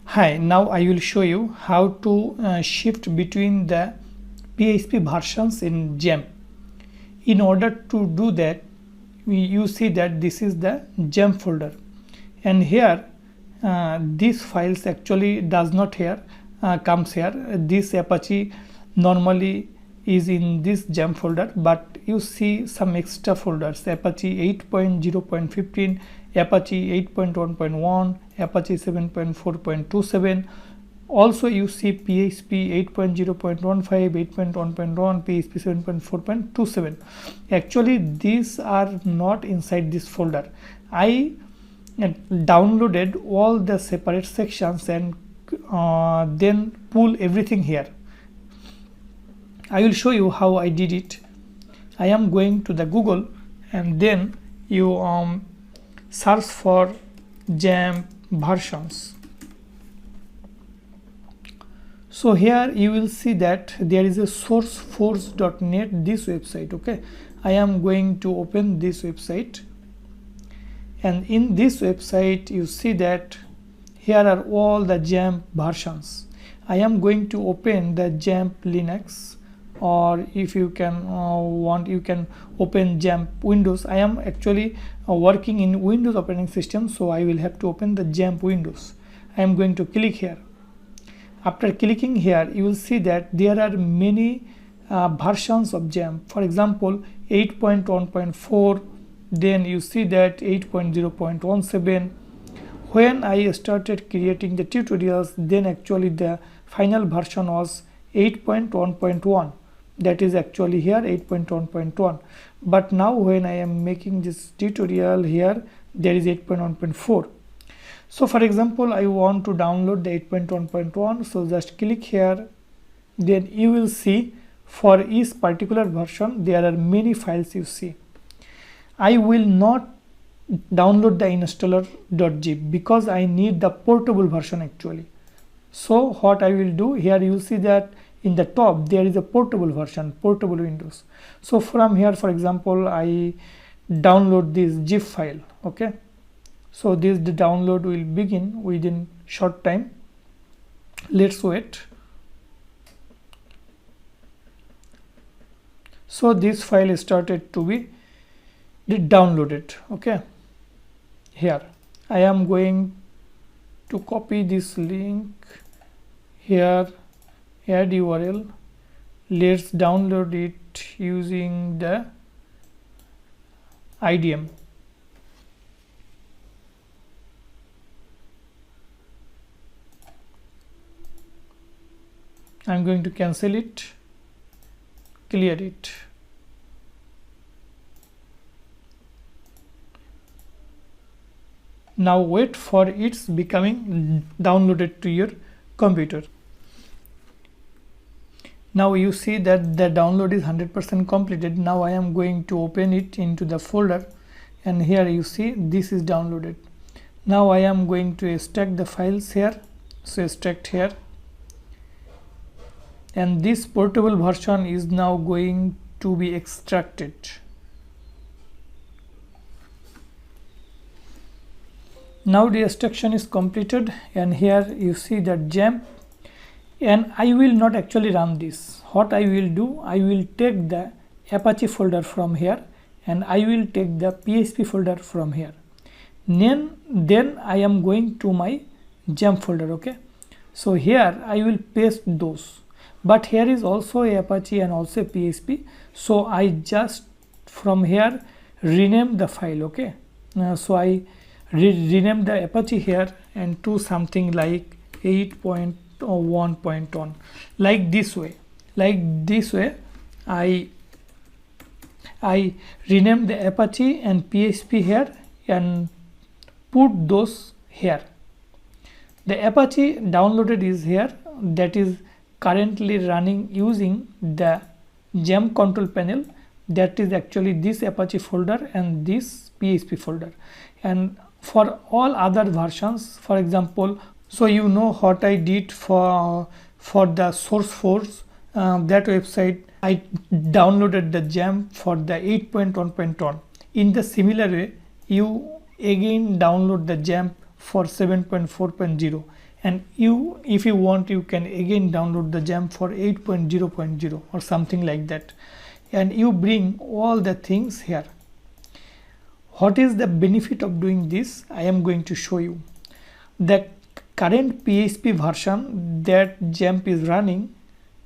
Hi, now I will show you how to shift between the PHP versions in XAMPP. In order to do that, you see that this is the XAMPP folder, and here these files actually does not here comes here. This Apache normally is in this XAMPP folder, but you see some extra folders: Apache 8.0.15, Apache 8.1.1, Apache 7.4.27. Also you see PHP 8.0.15, 8.1.1, PHP 7.4.27. Actually these are not inside this folder. I downloaded all the separate sections and then pull everything here. I will show you how I did it. I am going to the Google, and then you search for XAMPP versions. So here you will see that there is a sourceforge.net, this website. Okay, I am going to open this website, and in this website you see that here are all the XAMPP versions. I am going to open the XAMPP Linux, or if you can want, you can open XAMPP Windows. I am actually working in Windows operating system, so I will have to open the XAMPP Windows. I am going to click here. After clicking here, you will see that there are many versions of XAMPP. For example, 8.1.4, then you see that 8.0.17. When I started creating the tutorials, then actually the final version was 8.1.1. that is actually here 8.1.1, but now when I am making this tutorial, here there is 8.1.4. So for example, I want to download the 8.1.1, so just click here. Then you will see for each particular version there are many files you see. I will not download the installer.zip because I need the portable version actually. So what I will do, here you will see that in the top there is a portable version, portable Windows. So from here, for example, I download this zip file. Okay, so the download will begin within short time. Let's wait. So this file started to be downloaded. Okay, here I am going to copy this link here, add URL. Let's download it using the IDM. I'm going to cancel it, clear it. Now wait for its becoming downloaded to your computer. Now you see that the download is 100% completed. Now I am going to open it into the folder, and here you see this is downloaded. Now I am going to extract the files here. So extract here, and this portable version is now going to be extracted. Now the extraction is completed, and here you see that XAMPP, and I will not actually run this. What I will do, I will take the Apache folder from here, and I will take the PHP folder from here. Then I am going to my XAMPP folder. Okay, so here I will paste those, but here is also a Apache and also a PHP, so I just from here rename the file. Okay, so I rename the Apache here and to something like 8.1.1, like this way. I rename the Apache and PHP here and put those here. The Apache downloaded is here, that is currently running using the XAMPP control panel. That is actually this Apache folder and this PHP folder. And for all other versions, for example, so you know what I did for the SourceForge, that website, I downloaded the XAMPP for the 8.1.1. In the similar way, you again download the XAMPP for 7.4.0, and if you want, you can again download the XAMPP for 8.0.0 or something like that, and you bring all the things here. What is the benefit of doing this? I am going to show you. The current PHP version that XAMPP is running,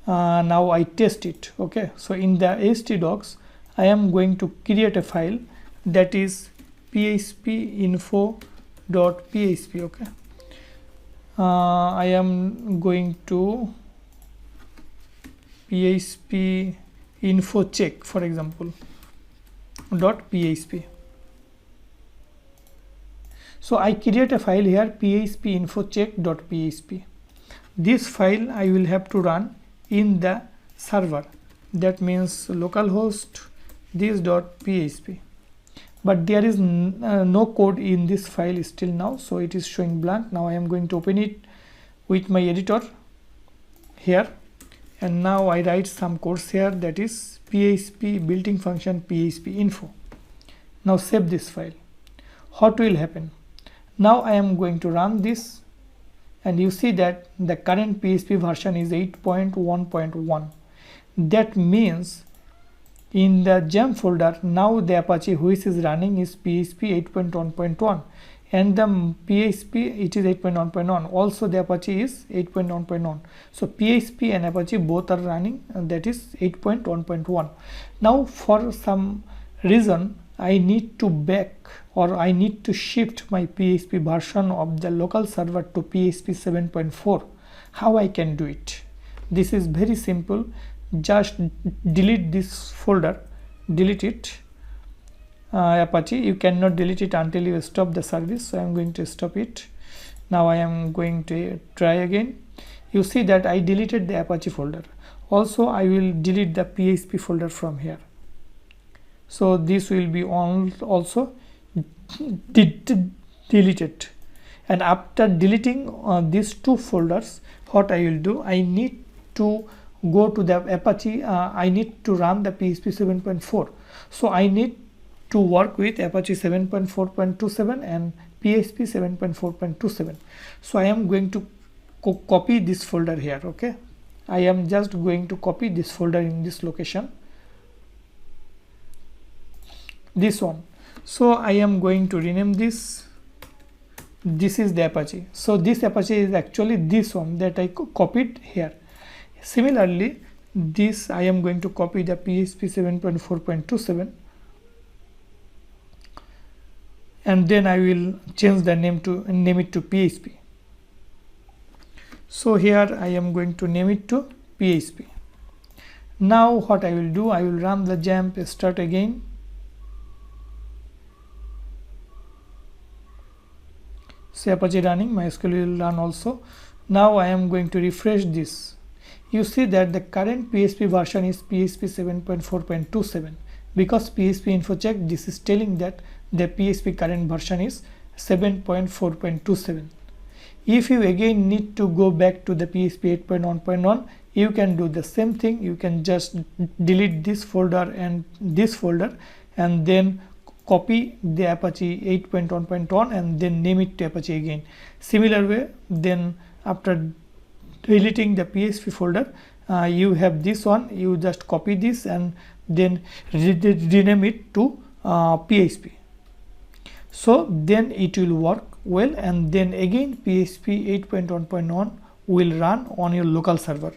now I test it. Okay, so in the htdocs I am going to create a file that is phpinfo.php. okay, I am going to php info check, for example, .php. So I create a file here, phpinfocheck.php. This file I will have to run in the server, that means localhost this.php, but there is no code in this file still now, so it is showing blank. Now I am going to open it with my editor here, and now I write some codes here, that is php built-in function php info. Now save this file. What will happen? Now I am going to run this, and you see that the current PHP version is 8.1.1. That means in the XAMPP folder now the Apache which is running is PHP 8.1.1, and the PHP it is 8.1.1. also the Apache is 8.1.1. so PHP and Apache both are running, and that is 8.1.1. now for some reason I need to back, or I need to shift my PHP version of the local server to PHP 7.4. How I can do it? This is very simple. Just delete this folder, delete it. Apache, you cannot delete it until you stop the service, so I am going to stop it. Now I am going to try again. You see that I deleted the Apache folder. Also I will delete the PHP folder from here. So this will be also deleted, and after deleting these two folders, what I will do, I need to go to the Apache. I need to run the PHP 7.4, so I need to work with Apache 7.4.27 and PHP 7.4.27. so I am going to copy this folder here. Okay, I am just going to copy this folder in this location, this one. So I am going to rename this. This is the Apache. So this Apache is actually this one that I copied here. Similarly, this I am going to copy the PHP 7.4.27, and then I will change the name it to PHP. So here I am going to name it to PHP. Now what I will do, I will run the XAMPP, start again. See Apache running, MySQL will run also. Now I am going to refresh this. You see that the current PHP version is PHP 7.4.27. because PHP info check, this is telling that the PHP current version is 7.4.27. If you again need to go back to the PHP 8.1.1, you can do the same thing. You can just delete this folder and this folder, and then copy the Apache 8.1.1 and then name it to Apache again. Similar way, then after deleting the PHP folder, you have this one, you just copy this and then rename it to PHP. So then it will work well, and then again PHP 8.1.1 will run on your local server.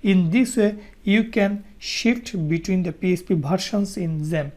In this way you can shift between the PHP versions in XAMPP.